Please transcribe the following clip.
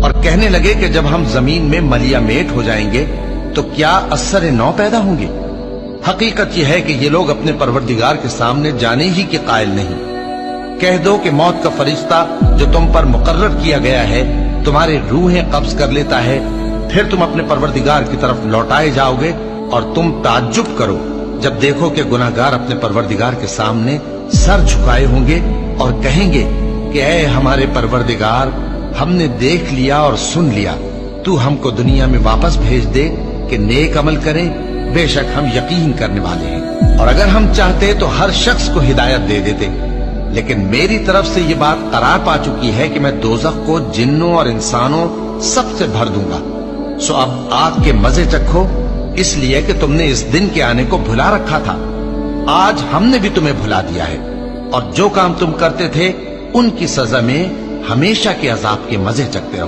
اور کہنے لگے کہ جب ہم زمین میں ملیا میٹ ہو جائیں گے تو کیا اثر نو پیدا ہوں گے؟ حقیقت یہ ہے کہ یہ لوگ اپنے پروردگار کے سامنے جانے ہی کے قائل نہیں۔ کہہ دو کہ موت کا فرشتہ جو تم پر مقرر کیا گیا ہے تمہاری روحیں قبض کر لیتا ہے، پھر تم اپنے پروردگار کی طرف لوٹائے جاؤ گے، اور تم تعجب کرو جب دیکھو کہ گناہگار اپنے پروردگار کے سامنے سر جھکائے ہوں گے اور کہیں گے کہ اے ہمارے پروردگار، ہم نے دیکھ لیا اور سن لیا، تو ہم کو دنیا میں واپس بھیج دے کہ نیک عمل کریں، بے شک ہم یقین کرنے والے ہیں۔ اور اگر ہم چاہتے تو ہر شخص کو ہدایت دے دیتے، لیکن میری طرف سے یہ بات قرار پا چکی ہے کہ میں دوزخ کو جنوں اور انسانوں سب سے بھر دوں گا، سو اب آگ کے مزے چکھو، اس لیے کہ تم نے اس دن کے آنے کو بھلا رکھا تھا۔ آج ہم نے بھی تمہیں بھلا دیا ہے، اور جو کام تم کرتے تھے ان کی سزا میں ہمیشہ کے عذاب کے مزے چکھتے رہو۔